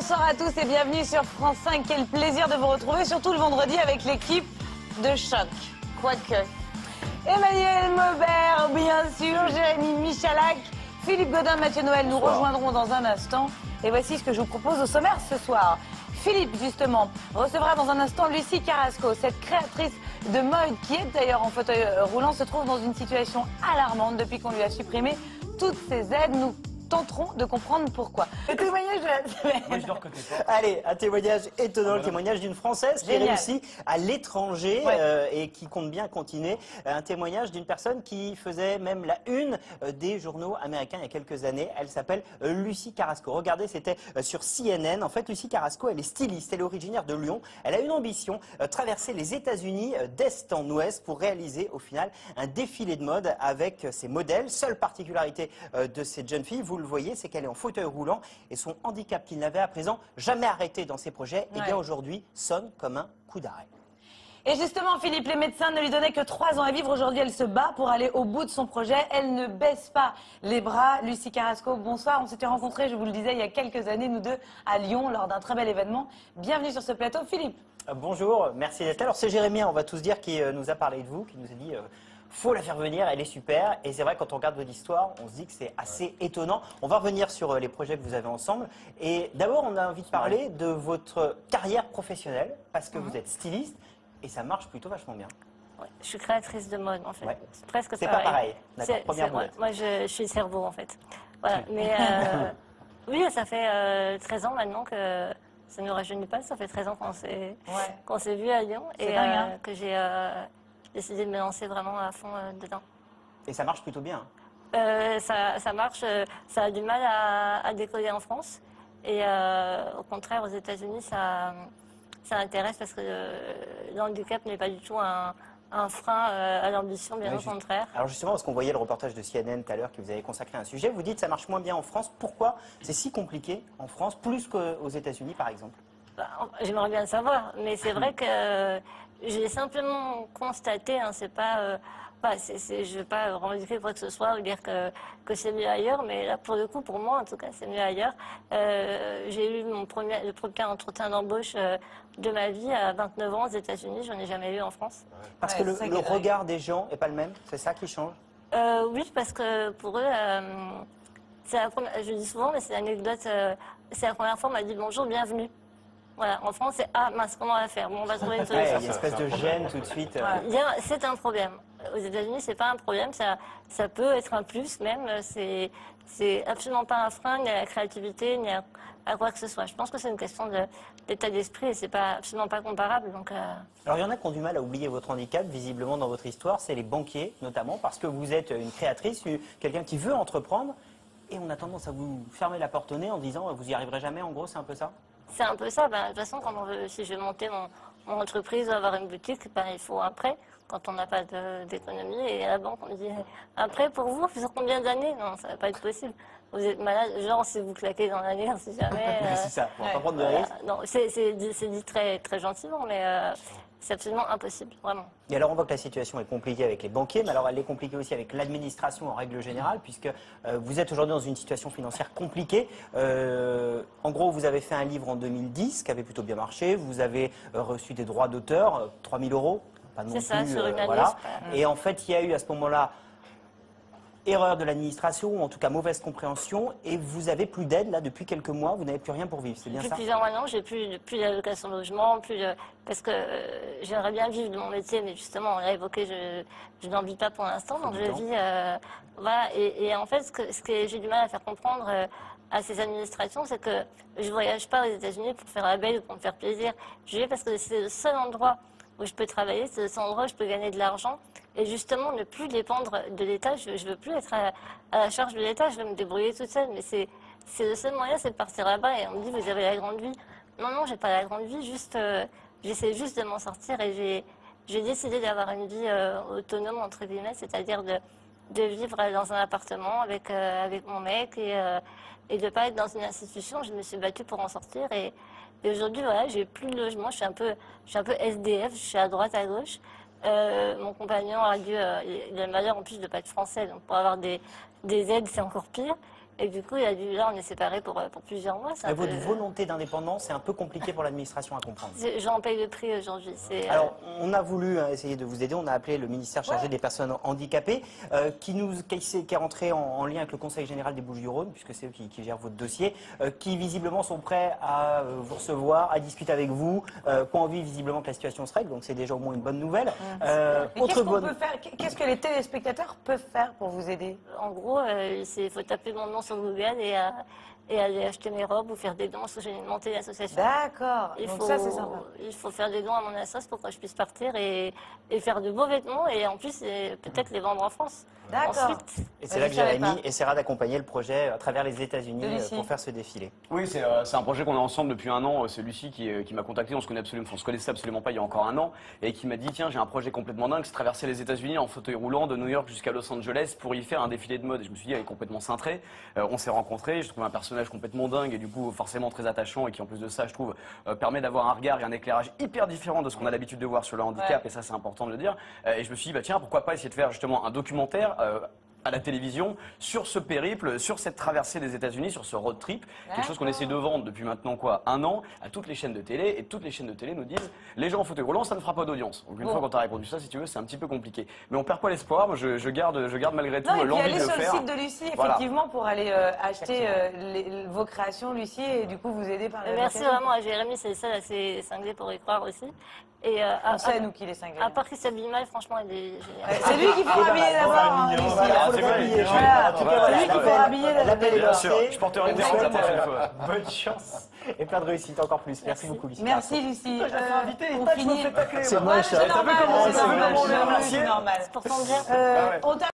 Bonsoir à tous et bienvenue sur France 5. Quel plaisir de vous retrouver, surtout le vendredi avec l'équipe de Choc. Quoique. Emmanuel Maubert, bien sûr, Jérémy Michalak, Philippe Godin, Mathieu Noël nous rejoindront dans un instant. Et voici ce que je vous propose au sommaire ce soir. Philippe, justement, recevra dans un instant Lucie Carrasco. Cette créatrice de mode, qui est d'ailleurs en fauteuil roulant, se trouve dans une situation alarmante depuis qu'on lui a supprimé toutes ses aides. Nous tenterons de comprendre pourquoi. Le témoignage de la semaine. Moi, je dors côté porte. Allez, un témoignage étonnant, le témoignage d'une Française qui réussit à l'étranger et qui compte bien continuer. Un témoignage d'une personne qui faisait même la une des journaux américains il y a quelques années. Elle s'appelle Lucie Carrasco. Regardez, c'était sur CNN. En fait, Lucie Carrasco, elle est styliste, elle est originaire de Lyon. Elle a une ambition, traverser les États-Unis d'est en ouest pour réaliser au final un défilé de mode avec ses modèles. Seule particularité de cette jeune fille, vous le voyez, c'est qu'elle est en fauteuil roulant et son handicap qu'il n'avait à présent jamais arrêté dans ses projets, et bien aujourd'hui sonne comme un coup d'arrêt. Et justement, Philippe, les médecins ne lui donnaient que 3 ans à vivre. Aujourd'hui, elle se bat pour aller au bout de son projet. Elle ne baisse pas les bras. Lucie Carrasco, bonsoir. On s'était rencontrés, je vous le disais, il y a quelques années, nous deux, à Lyon, lors d'un très bel événement. Bienvenue sur ce plateau, Philippe. Bonjour, merci d'être là. Alors c'est Jérémy, on va tous dire, qui nous a parlé de vous, qui nous a dit... faut la faire venir, elle est super. Et c'est vrai, quand on regarde votre histoire, on se dit que c'est assez étonnant. On va revenir sur les projets que vous avez ensemble. Et d'abord, on a envie de parler de votre carrière professionnelle, parce que vous êtes styliste, et ça marche plutôt vachement bien. Ouais, je suis créatrice de mode, en fait. Ouais. C'est presque pareil. C'est pas pareil. D'accord, première boulette. Moi, je suis cerveau, en fait. Voilà. Mais oui, ça fait 13 ans maintenant que ça ne nous rajeunit pas. Ça fait 13 ans qu'on s'est vu à Lyon. Et dingue, que j'ai... décidé de me lancer vraiment à fond dedans. Et ça marche plutôt bien. Ça marche, ça a du mal à décoller en France. Et au contraire, aux États-Unis, ça intéresse parce que le handicap n'est pas du tout un frein à l'ambition, bien au contraire. Alors justement, parce qu'on voyait le reportage de CNN tout à l'heure qui vous avait consacré un sujet, vous dites que ça marche moins bien en France. Pourquoi c'est si compliqué en France, plus qu'aux États-Unis par exemple? J'aimerais bien le savoir, mais c'est vrai que j'ai simplement constaté, hein, c'est pas, je ne vais pas revendiquer quoi que ce soit ou dire que c'est mieux ailleurs, mais là, pour le coup, pour moi, en tout cas, c'est mieux ailleurs. J'ai eu le premier entretien d'embauche de ma vie à 29 ans aux États-Unis, j'en ai jamais eu en France. Parce que le regard des gens n'est pas le même, c'est ça qui change? Oui, parce que pour eux, je dis souvent, mais c'est l'anecdote, c'est la première fois, on m'a dit bonjour, bienvenue. Voilà, en France, c'est ah mince, comment on va faire? Bon, on va trouver une solution. Il y a une espèce de gêne tout de suite. C'est un problème. Aux États-Unis, c'est pas un problème, ça peut être un plus même. C'est absolument pas un frein ni à la créativité ni à quoi que ce soit. Je pense que c'est une question d'état d'esprit et c'est pas absolument pas comparable. Donc. Alors il y en a qui ont du mal à oublier votre handicap, visiblement dans votre histoire, c'est les banquiers notamment, parce que vous êtes une créatrice, quelqu'un qui veut entreprendre, et on a tendance à vous fermer la porte au nez en disant vous y arriverez jamais. En gros, c'est un peu ça. C'est un peu ça. De toute façon, si je veux monter mon entreprise ou avoir une boutique, il faut un prêt quand on n'a pas d'économie. Et à la banque, on me dit un prêt pour vous, sur combien d'années? Non, ça ne va pas être possible. Vous êtes malade, genre si vous claquez dans l'année, on ne sait jamais. C'est ça, on va pas prendre de risques. Non, c'est dit très, très gentiment, mais c'est absolument impossible, vraiment. Et alors on voit que la situation est compliquée avec les banquiers, mais alors elle est compliquée aussi avec l'administration en règle générale, puisque vous êtes aujourd'hui dans une situation financière compliquée. En gros, vous avez fait un livre en 2010 qui avait plutôt bien marché, vous avez reçu des droits d'auteur, 3 000 €, pas non plus. C'est ça, sur une année. Voilà. Et en fait, il y a eu à ce moment-là erreur de l'administration, ou en tout cas mauvaise compréhension, et vous avez plus d'aide là depuis quelques mois, vous n'avez plus rien pour vivre, c'est bien ça? Depuis plusieurs mois, non, j'ai plus d'allocation logement, parce que j'aimerais bien vivre de mon métier, mais justement, on l'a évoqué, je n'en vis pas pour l'instant, donc je vis, voilà, et en fait, ce que j'ai du mal à faire comprendre à ces administrations, c'est que je voyage pas aux États-Unis pour faire la belle ou pour me faire plaisir, je vais parce que c'est le seul endroit où je peux travailler, c'est le seul endroit où je peux gagner de l'argent. Et justement, ne plus dépendre de l'État. Je ne veux plus être à la charge de l'État, je veux me débrouiller toute seule. Mais c'est le seul moyen, c'est de partir là-bas. Et on me dit, vous avez la grande vie. Non, non, j'ai pas la grande vie, j'essaie juste de m'en sortir. Et j'ai décidé d'avoir une vie autonome, entre guillemets, c'est-à-dire de vivre dans un appartement avec mon mec et de ne pas être dans une institution. Je me suis battue pour en sortir. Et aujourd'hui, voilà, j'ai plus de logement. Je suis un peu SDF, je suis à droite, à gauche. Mon compagnon il a le malheur en plus de ne pas être français, donc pour avoir des aides, c'est encore pire. Et du coup, là, on est séparés pour plusieurs mois. Mais votre volonté d'indépendance, c'est un peu compliqué pour l'administration à comprendre. J'en paye le prix aujourd'hui. Alors, on a voulu essayer de vous aider. On a appelé le ministère chargé des personnes handicapées, qui est rentré en lien avec le Conseil général des Bouches-du-Rhône, puisque c'est eux qui gèrent votre dossier, qui visiblement sont prêts à vous recevoir, à discuter avec vous, qui ont envie visiblement que la situation se règle. Donc, c'est déjà au moins une bonne nouvelle. Qu'est-ce que les téléspectateurs peuvent faire pour vous aider? En gros, il faut taper mon nom sur Google et aller acheter mes robes ou faire des dons, parce que j'ai monté l'association. D'accord, donc ça c'est sympa. Il faut faire des dons à mon association pour que je puisse partir et faire de beaux vêtements et en plus peut-être les vendre en France. D'accord. Et c'est là que Jérémy essaiera d'accompagner le projet à travers les États-Unis pour faire ce défilé. Oui, c'est un projet qu'on a ensemble depuis un an. C'est Lucie qui m'a contacté. On se connaissait absolument pas il y a encore un an et qui m'a dit tiens, j'ai un projet complètement dingue, c'est traverser les États-Unis en fauteuil roulant de New York jusqu'à Los Angeles pour y faire un défilé de mode. Et je me suis dit elle est complètement cintrée. On s'est rencontrés, je trouve un personnage complètement dingue et du coup forcément très attachant et qui en plus de ça, je trouve, permet d'avoir un regard et un éclairage hyper différent de ce qu'on a l'habitude de voir sur le handicap et ça c'est important de le dire. Et je me suis dit bah tiens, pourquoi pas essayer de faire justement un documentaire à la télévision sur ce périple, sur cette traversée des États-Unis, sur ce road trip, quelque chose qu'on essaie de vendre depuis maintenant un an à toutes les chaînes de télé et toutes les chaînes de télé nous disent les gens en fauteuil roulant ça ne fera pas d'audience. Donc une fois qu'on t'a répondu ça, si tu veux, c'est un petit peu compliqué. Mais on perd pas l'espoir. Moi je garde malgré tout l'envie de le faire. Allez sur le site de Lucie effectivement pour aller acheter vos créations Lucie et du coup vous aider par la Merci vraiment à Jérémy, c'est ça assez cinglé pour y croire aussi. Et on sait nous qu'il est cinglé. À part qu'il s'habille mal, franchement il est génial. C'est lui qu'il faut rhabiller d'abord. C'est lui qu'il faut rhabiller d'abord. Je porterai des robes la prochaine fois. Bonne chance et plein de réussite encore plus. Merci beaucoup Lucie. Merci Lucie. On finit. C'est moi ça. C'est normal. C'est pour ton bien.